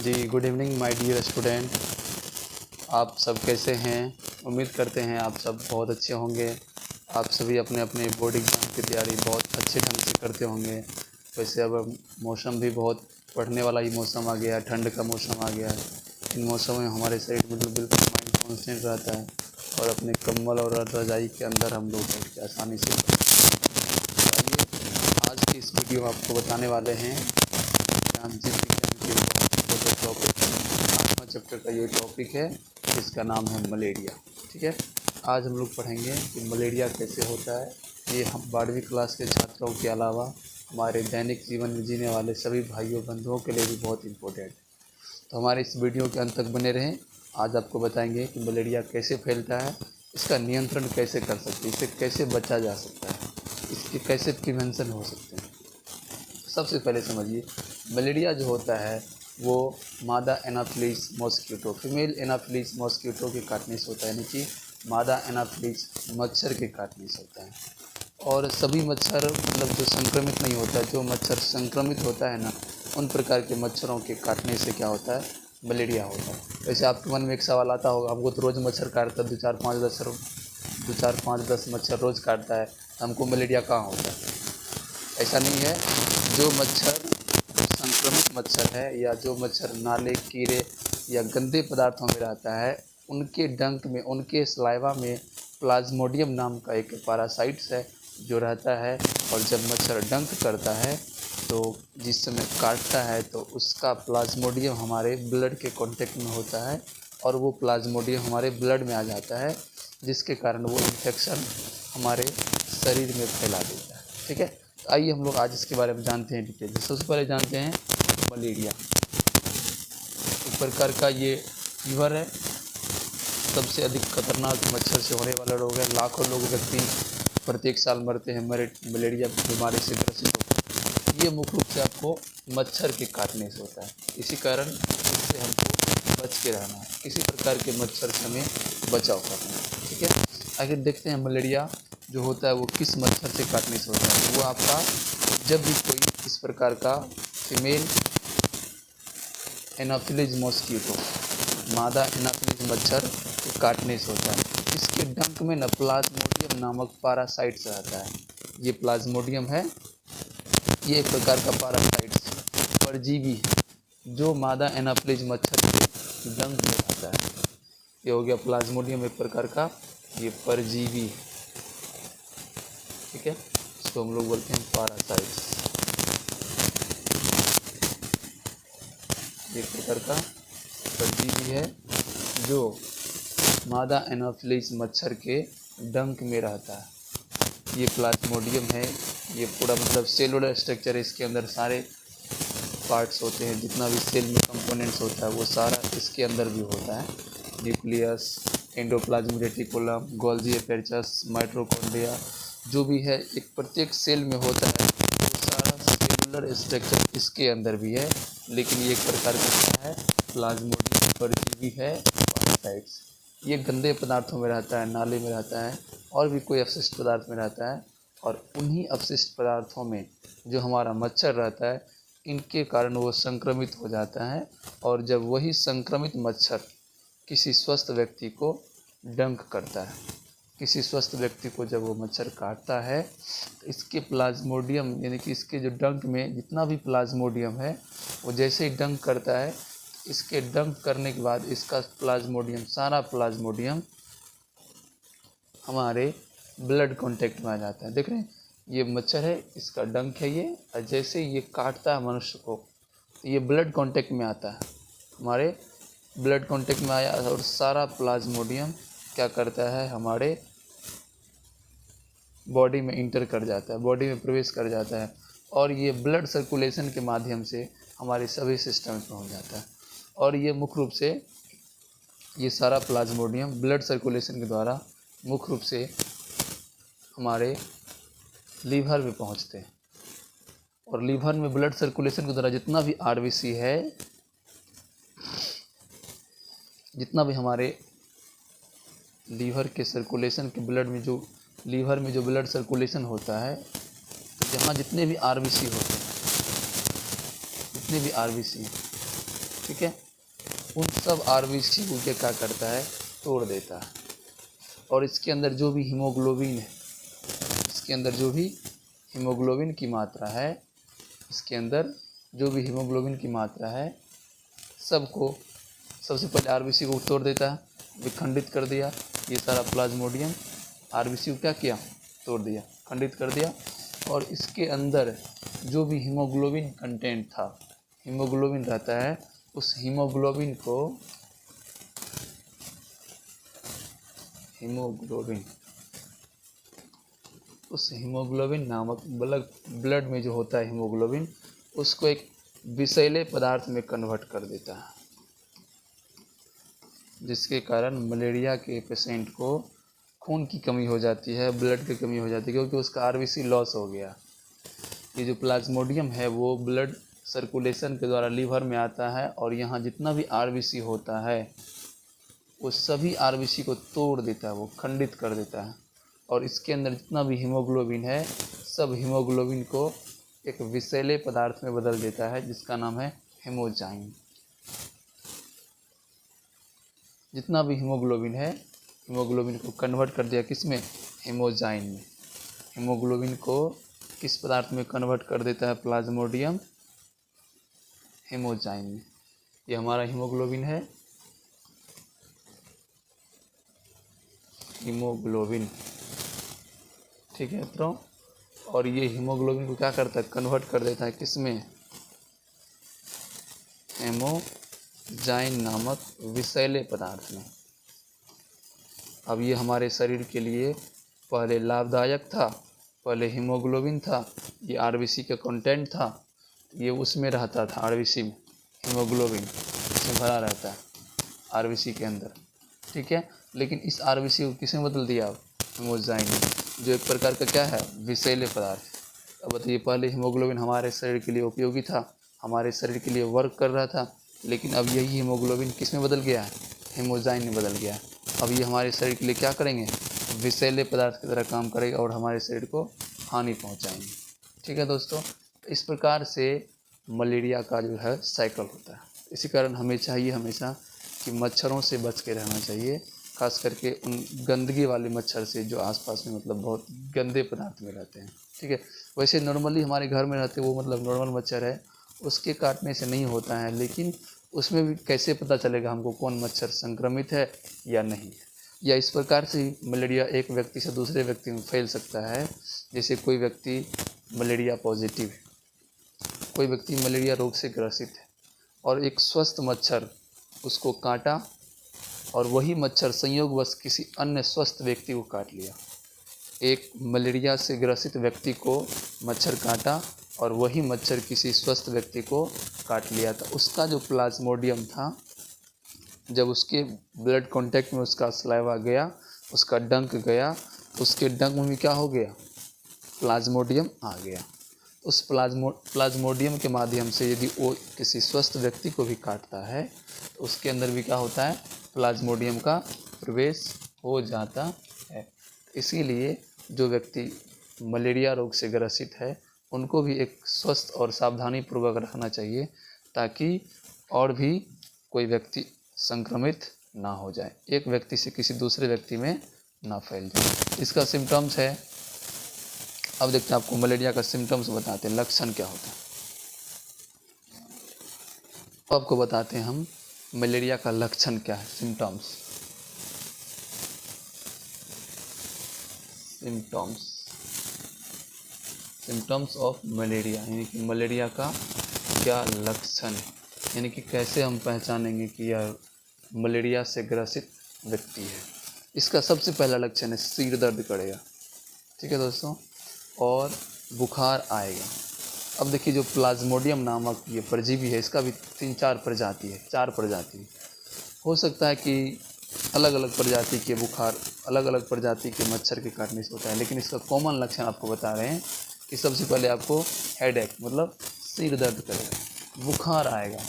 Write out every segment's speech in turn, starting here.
Ji, good evening my dear student. आप सब कैसे हैं? उम्मीद करते हैं आप सब बहुत अच्छे होंगे। आप सभी अपने अपने बोर्ड एग्ज़ाम की तैयारी बहुत अच्छे ढंग से करते होंगे। वैसे अब मौसम भी बहुत पढ़ने वाला ही मौसम आ गया है, ठंड का मौसम आ गया है। इन मौसमों में हमारे शरीर बिल्कुल माइंड कॉन्स्टेंट रहता है और अपने कंबल और रज़ाई के अंदर हम लोग बैठ के आसानी से आइए आज की इस वीडियो में आपको बताने वाले हैं हम जीव विज्ञान के टॉपिक 8वां चैप्टर का ये टॉपिक है, इसका नाम है मलेरिया। ठीक है, आज हम लोग पढ़ेंगे कि मलेरिया कैसे होता है। ये हम 12वीं क्लास के छात्रों के अलावा हमारे दैनिक जीवन में जीने वाले सभी भाइयों बंधुओं के लिए भी बहुत इम्पोर्टेंट है। तो हमारे इस वीडियो के अंत तक बने रहें। आज आपको बताएंगे कि मलेरिया कैसे फैलता है, इसका नियंत्रण कैसे कर सकते हैं, इससे कैसे बचा जा सकता है, इसके कैसे प्रिवेंशन हो सकते हैं। सबसे पहले समझिए, मलेरिया जो होता है वो मादा Anopheles mosquito, female Anopheles mosquito के काटने से होता है, यानी कि मादा एनाफिलीज मच्छर के काटने से होता है। और सभी मच्छर मतलब जो संक्रमित नहीं होता है, जो मच्छर संक्रमित होता है ना, उन प्रकार के मच्छरों के काटने से क्या होता है, मलेरिया होता है। वैसे आपके मन में एक सवाल आता होगा, हमको तो रोज़ मच्छर काटता है, 2 4 5 10 मच्छर रोज़ काटता है, हमको मलेरिया कहाँ होता है? ऐसा नहीं है। जो मच्छर संक्रमित मच्छर है या जो मच्छर नाले, कीड़े या गंदे पदार्थों में रहता है, उनके डंक में, उनके सलाइवा में प्लाज्मोडियम नाम का एक पैरासाइट्स है जो रहता है। और जब मच्छर डंक करता है तो जिस समय काटता है तो उसका प्लाज्मोडियम हमारे ब्लड के कांटेक्ट में होता है और वो प्लाज्मोडियम हमारे ब्लड में आ जाता है, जिसके कारण वो इन्फेक्शन हमारे शरीर में फैला देता है। ठीक है, आइए हम लोग आज इसके बारे में जानते हैं डिटेल। सबसे पहले जानते हैं मलेरिया। एक प्रकार का ये फीवर है, सबसे अधिक खतरनाक मच्छर से होने वाला रोग है। लाखों लोग व्यक्ति प्रत्येक साल मरते हैं मलेरिया बीमारी से ग्रसित होकर। ये मुख्य रूप से आपको मच्छर के काटने से होता है, इसी कारण इससे हमको बच के रहना है, किसी प्रकार के मच्छर से हमें बचाव करना है। ठीक है, आगे देखते हैं मलेरिया जो होता है वो किस मच्छर से काटने से होता है। वो आपका जब भी कोई इस प्रकार का फीमेल एनाफिलीज मॉस्किटो, मादा एनाफिलीज मच्छर के काटने से होता है। इसके डंक में न प्लाज्मोडियम नामक पैरासाइट्स रहता है। ये प्लाज्मोडियम है, ये एक प्रकार का पैरासाइट्स परजीवी है जो मादा एनाफिलीज मच्छर के डंक में रहता है। ये हो गया प्लाज्मोडियम, एक प्रकार का ये परजीवी है। ठीक है, इसको हम लोग बोलते हैं पैरासाइट्स, एक प्रकार का परजीवी है जो मादा एनाफिलीज मच्छर के डंक में रहता है। ये प्लाज्मोडियम है, ये पूरा मतलब सेलुलर स्ट्रक्चर है, इसके अंदर सारे पार्ट्स होते हैं, जितना भी सेल में कंपोनेंट्स होता है वो सारा इसके अंदर भी होता है। Nucleus, endoplasmic reticulum, Golgi apparatus, mitochondria, जो भी है एक प्रत्येक सेल में होता है, वो सारा सेलुलर स्ट्रक्चर इसके अंदर भी है। लेकिन ये एक प्रकार का क्या है, प्लाज्मोडियम परजीवी है, पैरासाइट्स। ये गंदे पदार्थों में रहता है, नाले में रहता है और भी कोई अपशिष्ट पदार्थ में रहता है। और उन्हीं अपशिष्ट पदार्थों में जो हमारा मच्छर रहता है, इनके कारण वो संक्रमित हो जाता है। और जब वही संक्रमित मच्छर किसी स्वस्थ व्यक्ति को डंक करता है, किसी स्वस्थ व्यक्ति को जब वो मच्छर काटता है, तो इसके प्लाज्मोडियम यानी कि इसके जो डंक में जितना भी प्लाज्मोडियम है, वो जैसे ही डंक करता है, इसके डंक करने के बाद इसका प्लाज्मोडियम, सारा प्लाज्मोडियम हमारे ब्लड कांटेक्ट में आ जाता है। देख रहे हैं, ये मच्छर है, इसका डंक है ये, और जैसे ये काटता है मनुष्य को, तो ये ब्लड कांटेक्ट में आता है, हमारे ब्लड कांटेक्ट में आया और सारा प्लाज्मोडियम क्या करता है, हमारे बॉडी में इंटर कर जाता है, बॉडी में प्रवेश कर जाता है और ये ब्लड सर्कुलेशन के माध्यम से हमारे सभी सिस्टम में पहुँच जाता है। और ये मुख्य रूप से ये सारा प्लाज्मोडियम ब्लड सर्कुलेशन के द्वारा मुख्य रूप से हमारे लीवर में पहुंचते हैं। और लीवर में ब्लड सर्कुलेशन के द्वारा जितना भी आरबीसी है, जितना भी हमारे लीवर के सर्कुलेशन के ब्लड में जो लीवर में जो ब्लड सर्कुलेशन होता है, तो जहाँ जितने भी आरबीसी होते हैं, जितने भी आरबीसी, ठीक है। उन सब आरबीसी को क्या करता है, तोड़ देता है। और इसके अंदर जो भी हीमोग्लोबिन है, इसके अंदर जो भी हीमोग्लोबिन की मात्रा है, इसके अंदर जो भी हीमोग्लोबिन की मात्रा है, सबको सबसे पहले आरबीसी को तोड़ देता है, विखंडित कर दिया। ये सारा प्लाज्मोडियम आरबीसी को क्या किया, तोड़ दिया, खंडित कर दिया। और इसके अंदर जो भी हीमोग्लोबिन कंटेंट था, हीमोग्लोबिन रहता है, उस हीमोग्लोबिन को उस हीमोग्लोबिन नामक ब्लड में जो होता है हीमोग्लोबिन, उसको एक विषैले पदार्थ में कन्वर्ट कर देता है, जिसके कारण मलेरिया के पेशेंट को खून की कमी हो जाती है, ब्लड की कमी हो जाती है, क्योंकि उसका आरबीसी लॉस हो गया। ये जो प्लाज्मोडियम है वो ब्लड सर्कुलेशन के द्वारा लीवर में आता है, और यहाँ जितना भी आरबीसी होता है वो सभी आरबीसी को तोड़ देता है, वो खंडित कर देता है। और इसके अंदर जितना भी हीमोग्लोबिन है, सब हीमोग्लोबिन को एक विषैले पदार्थ में बदल देता है, जिसका नाम है हेमोजाइन। जितना भी हीमोग्लोबिन है, हीमोग्लोबिन को कन्वर्ट कर दिया किस में, हेमोजाइन में। हीमोग्लोबिन को किस पदार्थ में कन्वर्ट कर देता है प्लाज्मोडियम, हेमोजाइन में। ये हमारा हीमोग्लोबिन है, हीमोग्लोबिन, ठीक है मित्रों। और ये हीमोग्लोबिन को क्या करता है, कन्वर्ट कर देता है किस में, हेमोजाइन नामक विषैले पदार्थ में। अब ये हमारे शरीर के लिए पहले लाभदायक था, पहले हीमोग्लोबिन था, ये आरबीसी का कंटेंट था, ये उसमें रहता था आरबीसी में, हीमोग्लोबिन इसमें भरा रहता है आरबीसी के अंदर, ठीक है। लेकिन इस आरबीसी को किसने बदल दिया, अब हेमोजाइन में, जो एक प्रकार का क्या है, विषैले पदार्थ। अब बताइए, पहले हीमोग्लोबिन हमारे शरीर के लिए उपयोगी था, हमारे शरीर के लिए वर्क कर रहा था, लेकिन अब यही हीमोग्लोबिन किस में बदल गया है, हेमोजाइन में बदल गया है। अब ये हमारे शरीर के लिए क्या करेंगे, विषैले पदार्थ की तरह काम करेगा और हमारे शरीर को हानि पहुंचाएंगे, ठीक है दोस्तों। इस प्रकार से मलेरिया का जो है साइकिल होता है। इसी कारण हमें चाहिए हमेशा कि मच्छरों से बच के रहना चाहिए, खास करके उन गंदगी वाले मच्छर से जो आसपास में मतलब बहुत गंदे पदार्थ में रहते हैं, ठीक है। वैसे नॉर्मली हमारे घर में रहते वो मतलब नॉर्मल मच्छर है, उसके काटने से नहीं होता है, लेकिन उसमें भी कैसे पता चलेगा हमको कौन मच्छर संक्रमित है या नहीं है। या इस प्रकार से मलेरिया एक व्यक्ति से दूसरे व्यक्ति में फैल सकता है। जैसे कोई व्यक्ति मलेरिया पॉजिटिव है, कोई व्यक्ति मलेरिया रोग से ग्रसित है, और एक स्वस्थ मच्छर उसको काटा, और वही मच्छर संयोगवश किसी अन्य स्वस्थ व्यक्ति को काट लिया। एक मलेरिया से ग्रसित व्यक्ति को मच्छर काटा और वही मच्छर किसी स्वस्थ व्यक्ति को काट लिया, तो उसका जो प्लाज्मोडियम था, जब उसके ब्लड कांटेक्ट में उसका सलाइवा गया, उसका डंक गया, उसके डंक में क्या हो गया, प्लाज्मोडियम आ गया। उस प्लाज्मोडियम के माध्यम से यदि वो किसी स्वस्थ व्यक्ति को भी काटता है, तो उसके अंदर भी क्या होता है, प्लाज्मोडियम का प्रवेश हो जाता है। इसीलिए जो व्यक्ति मलेरिया रोग से ग्रसित है, उनको भी एक स्वस्थ और सावधानी पूर्वक रखना चाहिए, ताकि और भी कोई व्यक्ति संक्रमित ना हो जाए, एक व्यक्ति से किसी दूसरे व्यक्ति में ना फैल जाए। इसका सिम्टम्स है, अब देखते हैं आपको मलेरिया का सिम्टम्स बताते हैं, लक्षण क्या होता है। तो आपको बताते हैं हम मलेरिया का लक्षण क्या है, सिम्टम्स ऑफ मलेरिया, यानी कि मलेरिया का क्या लक्षण है, यानी कि कैसे हम पहचानेंगे कि यह मलेरिया से ग्रसित व्यक्ति है। इसका सबसे पहला लक्षण है सिर दर्द करेगा, ठीक है दोस्तों, और बुखार आएगा। अब देखिए, जो प्लाज्मोडियम नामक ये परजीवी है, इसका भी 3-4 प्रजाति है, 4 प्रजाति हो सकता है कि अलग अलग प्रजाति के बुखार, अलग अलग प्रजाति के मच्छर के काटने से होता है, लेकिन इसका कॉमन लक्षण आपको बता रहे हैं कि सबसे पहले आपको हेडेक मतलब सिर दर्द करेगा, बुखार आएगा,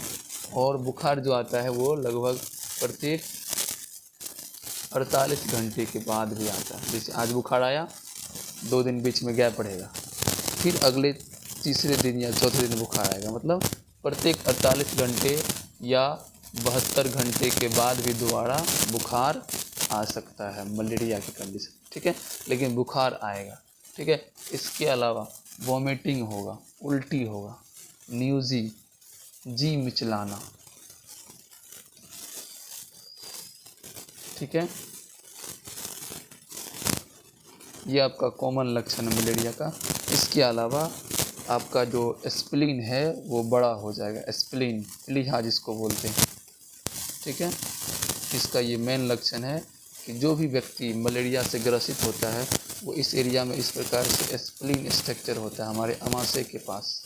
और बुखार जो आता है वो लगभग प्रत्येक 48 घंटे के बाद भी आता है। जैसे आज बुखार आया, 2 दिन बीच में गैप पड़ेगा, फिर अगले तीसरे दिन या चौथे दिन बुखार आएगा, मतलब प्रत्येक 48 घंटे या 72 घंटे के बाद भी दोबारा बुखार आ सकता है मलेरिया की कंडीशन, ठीक है, लेकिन बुखार आएगा, ठीक है। इसके अलावा वॉमिटिंग होगा, उल्टी होगा, न्यूज़ी, जी मिचलाना, ठीक है, ये आपका कॉमन लक्षण है मलेरिया का। इसके अलावा आपका जो स्प्लीन है वो बड़ा हो जाएगा, स्प्लीन, प्लीहा जिसको बोलते हैं, ठीक है। इसका ये मेन लक्षण है कि जो भी व्यक्ति मलेरिया से ग्रसित होता है वो इस एरिया में इस प्रकार से स्प्लीन स्ट्रक्चर होता है हमारे अमाशय के पास,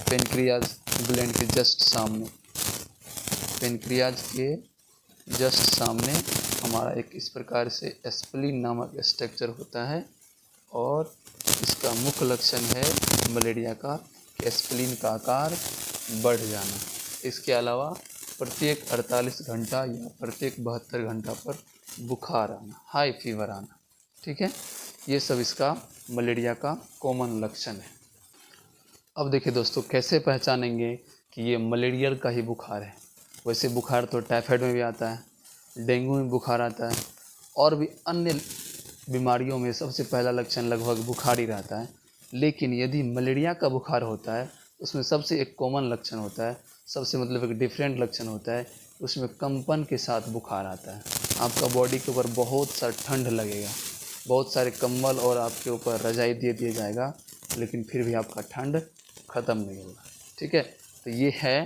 पेनक्रियाज ग्लैंड के जस्ट सामने, पेनक्रियाज के जस्ट सामने हमारा एक इस प्रकार से स्प्लीन नामक स्ट्रक्चर होता है। और इसका मुख्य लक्षण है मलेरिया का कि स्प्लीन का आकार बढ़ जाना। इसके अलावा प्रत्येक 48 घंटा या प्रत्येक 72 घंटा पर बुखार आना, हाई फीवर आना, ठीक है। ये सब इसका मलेरिया का कॉमन लक्षण है। अब देखिए दोस्तों, कैसे पहचानेंगे कि ये मलेरिया का ही बुखार है। वैसे बुखार तो टाइफाइड में भी आता है, डेंगू में बुखार आता है, और भी अन्य बीमारियों में सबसे पहला लक्षण लगभग बुखार ही रहता है। लेकिन यदि मलेरिया का बुखार होता है उसमें सबसे एक कॉमन लक्षण होता है, सबसे मतलब एक डिफरेंट लक्षण होता है, उसमें कंपन के साथ बुखार आता है। आपका बॉडी के ऊपर बहुत सा ठंड लगेगा, बहुत सारे कंबल और आपके ऊपर रजाई दे दिया जाएगा, लेकिन फिर भी आपका ठंड ख़त्म नहीं होगा, ठीक है। तो ये है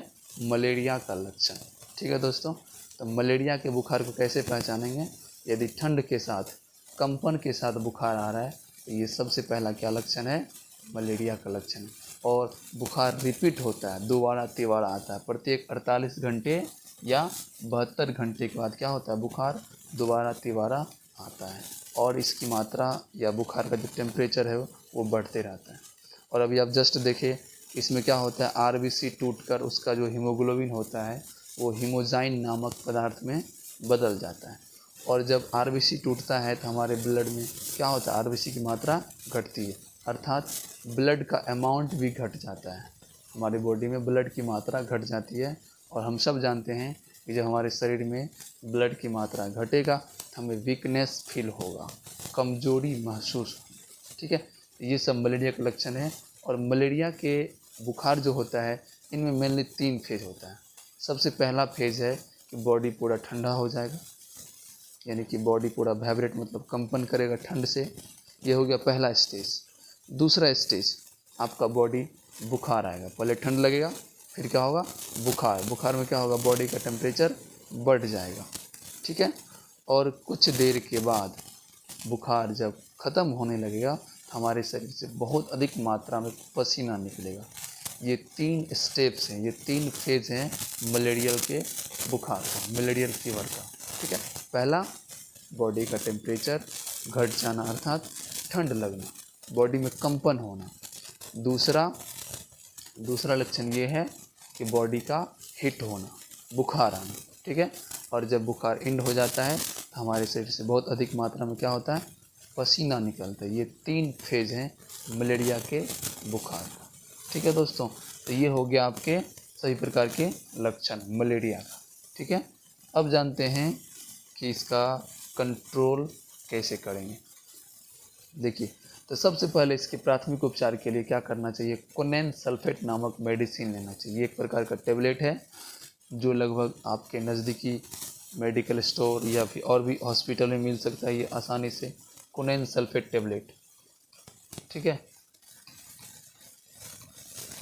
मलेरिया का लक्षण, ठीक है दोस्तों। तो मलेरिया के बुखार को कैसे पहचानेंगे? यदि ठंड के साथ, कंपन के साथ बुखार आ रहा है तो ये सबसे पहला क्या लक्षण है? मलेरिया का लक्षण है। और बुखार रिपीट होता है, दोबारा तिबारा आता है, प्रत्येक 48 घंटे या 72 घंटे के बाद क्या होता है? बुखार दोबारा तिबारा आता है, और इसकी मात्रा या बुखार का जो टेम्परेचर है वो बढ़ते रहता है। और अभी आप जस्ट देखिए, इसमें क्या होता है, आरबीसी टूटकर उसका जो हीमोग्लोबिन होता है वो हीमोजाइन नामक पदार्थ में बदल जाता है। और जब आरबीसी टूटता है तो हमारे ब्लड में क्या होता है? आरबीसी की मात्रा घटती है, अर्थात ब्लड का अमाउंट भी घट जाता है। हमारी बॉडी में ब्लड की मात्रा घट जाती है, और हम सब जानते हैं कि जब हमारे शरीर में ब्लड की मात्रा घटेगा तो हमें वीकनेस फील होगा, कमजोरी महसूस होगी, ठीक है। ये सब मलेरिया का लक्षण है। और मलेरिया के बुखार जो होता है इनमें मेनली 3 फेज होता है। सबसे पहला फेज है कि बॉडी पूरा ठंडा हो जाएगा, यानी कि बॉडी पूरा वाइब्रेट मतलब कंपन करेगा ठंड से, ये हो गया पहला स्टेज। दूसरा स्टेज आपका बॉडी बुखार आएगा, पहले ठंड लगेगा, फिर क्या होगा? बुखार। बुखार में क्या होगा? बॉडी का टेम्परेचर बढ़ जाएगा, ठीक है। और कुछ देर के बाद बुखार जब ख़त्म होने लगेगा तो हमारे शरीर से बहुत अधिक मात्रा में पसीना निकलेगा। ये 3 स्टेप्स हैं, ये 3 फेज हैं मलेरियल के बुखार का, मलेरियल फीवर का, ठीक है। पहला, बॉडी का टेम्परेचर घट जाना अर्थात ठंड लगना, बॉडी में कंपन होना। दूसरा लक्षण ये है कि बॉडी का हिट होना, बुखार आना, ठीक है। और जब बुखार एंड हो जाता है तो हमारे शरीर से बहुत अधिक मात्रा में क्या होता है? पसीना निकलता है। ये 3 फेज हैं मलेरिया के बुखार का, ठीक है दोस्तों। तो ये हो गया आपके सभी प्रकार के लक्षण मलेरिया का, ठीक है। अब जानते हैं कि इसका कंट्रोल कैसे करेंगे। देखिए, तो सबसे पहले इसके प्राथमिक उपचार के लिए क्या करना चाहिए? कोनेन सल्फेट नामक मेडिसिन लेना चाहिए। एक प्रकार का टेबलेट है जो लगभग आपके नज़दीकी मेडिकल स्टोर या फिर और भी हॉस्पिटल में मिल सकता है ये आसानी से, कोनेन सल्फेट टेबलेट, ठीक है।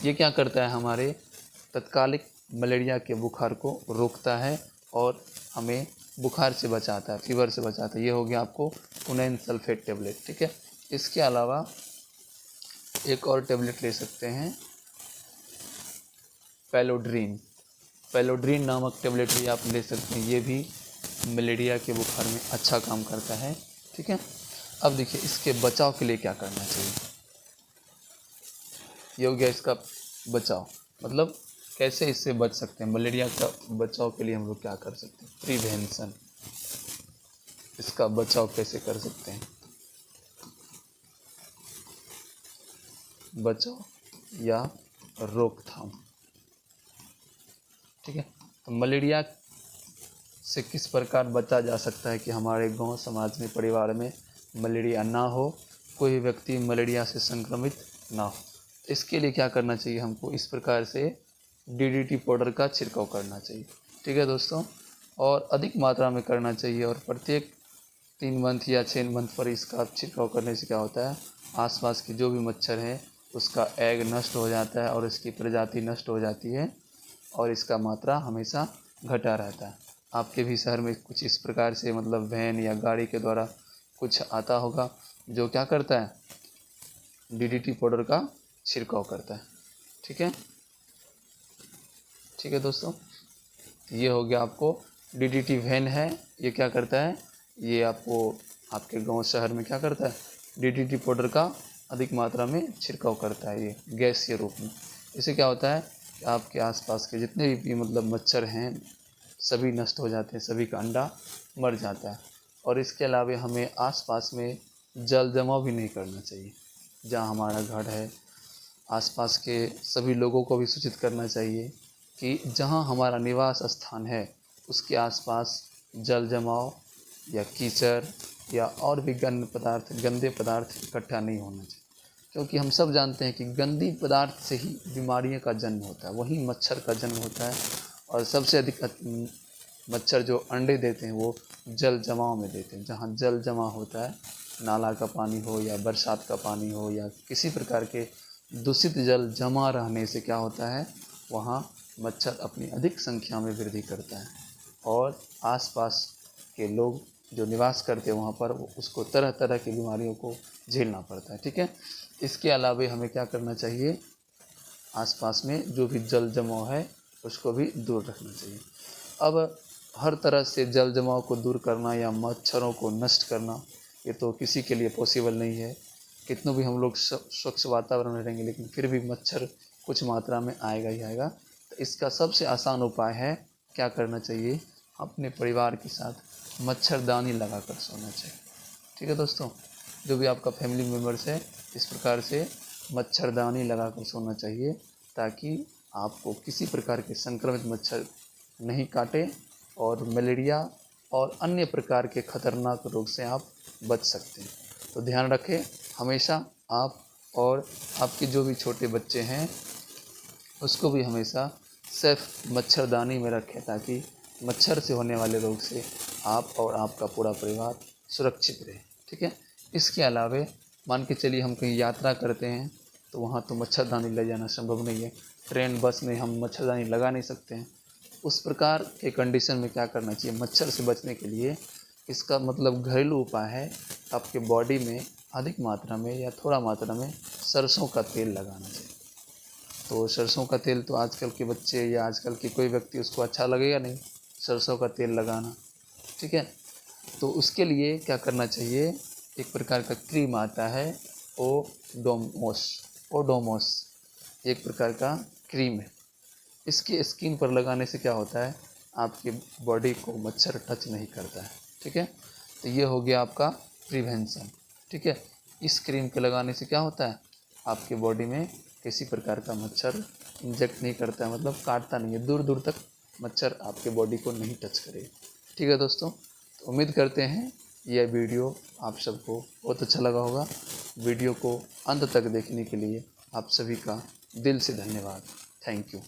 ये क्या करता है? हमारे तत्कालिक मलेरिया के बुखार को रोकता है और हमें बुखार से बचाता है, फीवर से बचाता है। ये हो गया आपको कोनेन सल्फेट टेबलेट, ठीक है। इसके अलावा एक और टेबलेट ले सकते हैं, पैलोड्रीन नामक टेबलेट भी आप ले सकते हैं। ये भी मलेरिया के बुखार में अच्छा काम करता है, ठीक है। अब देखिए, इसके बचाव के लिए क्या करना चाहिए। ये हो गया इसका बचाव, मतलब कैसे इससे बच सकते हैं। मलेरिया का बचाव के लिए हम लोग क्या कर सकते हैं? प्रिवेंशन, इसका बचाव कैसे कर सकते हैं? बचाव या रोकथाम। ठीक है। तो मलेरिया से किस प्रकार बचा जा सकता है कि हमारे गांव समाज में, परिवार में मलेरिया ना हो, कोई व्यक्ति मलेरिया से संक्रमित ना हो। इसके लिए क्या करना चाहिए हमको, इस प्रकार से DDT पाउडर का छिड़काव करना चाहिए। ठीक है दोस्तों, और अधिक मात्रा में करना चाहिए, और प्रत्येक 3 मंथ या 6 मंथ पर इसका छिड़काव करने से क्या होता है, आसपास के जो भी मच्छर हैं उसका एग नष्ट हो जाता है और इसकी प्रजाति नष्ट हो जाती है, और इसका मात्रा हमेशा घटा रहता है। आपके भी शहर में कुछ इस प्रकार से मतलब वैन या गाड़ी के द्वारा कुछ आता होगा जो क्या करता है, DDT पाउडर का छिड़काव करता है। ठीक है, ठीक है दोस्तों, ये हो गया आपको DDT वैन है, ये क्या करता है, ये आपको आपके गांव शहर में क्या करता है, DDT पाउडर का अधिक मात्रा में छिड़काव करता है, ये गैसीय रूप में। इससे क्या होता है कि आपके आसपास के जितने भी मतलब मच्छर हैं सभी नष्ट हो जाते हैं, सभी का अंडा मर जाता है। और इसके अलावा हमें आसपास में जल जमाव भी नहीं करना चाहिए। जहाँ हमारा घर है, आसपास के सभी लोगों को भी सूचित करना चाहिए कि जहाँ हमारा निवास स्थान है उसके आसपास जल जमाव या कीचड़ या और भी गंदे पदार्थ इकट्ठा नहीं होना चाहिए। क्योंकि हम सब जानते हैं कि गंदी पदार्थ से ही बीमारियों का जन्म होता है, वही मच्छर का जन्म होता है। और सबसे अधिक मच्छर जो अंडे देते हैं वो जल जमाव में देते हैं। जहाँ जल जमा होता है, नाला का पानी हो या बरसात का पानी हो या किसी प्रकार के दूषित जल जमा रहने से क्या होता है, वहाँ मच्छर अपनी अधिक संख्या में वृद्धि करता है और आसपास के लोग जो निवास करते हैं वहाँ पर उसको तरह तरह की बीमारियों को झेलना पड़ता है। ठीक है, इसके अलावा हमें क्या करना चाहिए, आसपास में जो भी जल जमाव है उसको भी दूर रखना चाहिए। अब हर तरह से जल जमाव को दूर करना या मच्छरों को नष्ट करना ये तो किसी के लिए पॉसिबल नहीं है। कितनों भी हम लोग स्वच्छ वातावरण में रहेंगे लेकिन फिर भी मच्छर कुछ मात्रा में आएगा ही आएगा। तो इसका सबसे आसान उपाय है, क्या करना चाहिए, अपने परिवार के साथ मच्छरदानी लगा कर सोना चाहिए। ठीक है दोस्तों, जो भी आपका फैमिली मेम्बर्स है इस प्रकार से मच्छरदानी लगा कर सोना चाहिए ताकि आपको किसी प्रकार के संक्रमित मच्छर नहीं काटे और मलेरिया और अन्य प्रकार के खतरनाक रोग से आप बच सकते हैं। तो ध्यान रखें, हमेशा आप और आपके जो भी छोटे बच्चे हैं उसको भी हमेशा सिर्फ मच्छरदानी में रखें ताकि मच्छर से होने वाले रोग से आप और आपका पूरा परिवार सुरक्षित रहे। ठीक है, इसके अलावा मान के चलिए हम कहीं यात्रा करते हैं तो वहाँ तो मच्छरदानी ले जाना संभव नहीं है, ट्रेन बस में हम मच्छरदानी लगा नहीं सकते हैं। उस प्रकार के कंडीशन में क्या करना चाहिए, मच्छर से बचने के लिए इसका मतलब घरेलू उपाय है, आपके बॉडी में अधिक मात्रा में या थोड़ा मात्रा में सरसों का तेल लगाना चाहिए। तो सरसों का तेल तो आजकल के बच्चे या आजकल के कोई व्यक्ति उसको अच्छा लगेगा नहीं सरसों का तेल लगाना। ठीक है, तो उसके लिए क्या करना चाहिए, एक प्रकार का क्रीम आता है ओडोमोस एक प्रकार का क्रीम है। इसकी स्किन पर लगाने से क्या होता है, आपके बॉडी को मच्छर टच नहीं करता है। ठीक है, तो ये हो गया आपका प्रिवेंशन। ठीक है, इस क्रीम के लगाने से क्या होता है, आपके बॉडी में किसी प्रकार का मच्छर इंजेक्ट नहीं करता है, मतलब काटता नहीं है, दूर दूर तक मच्छर आपके बॉडी को नहीं टच करेगा। ठीक है दोस्तों, तो उम्मीद करते हैं यह वीडियो आप सबको बहुत अच्छा लगा होगा। वीडियो को अंत तक देखने के लिए आप सभी का दिल से धन्यवाद। Thank you.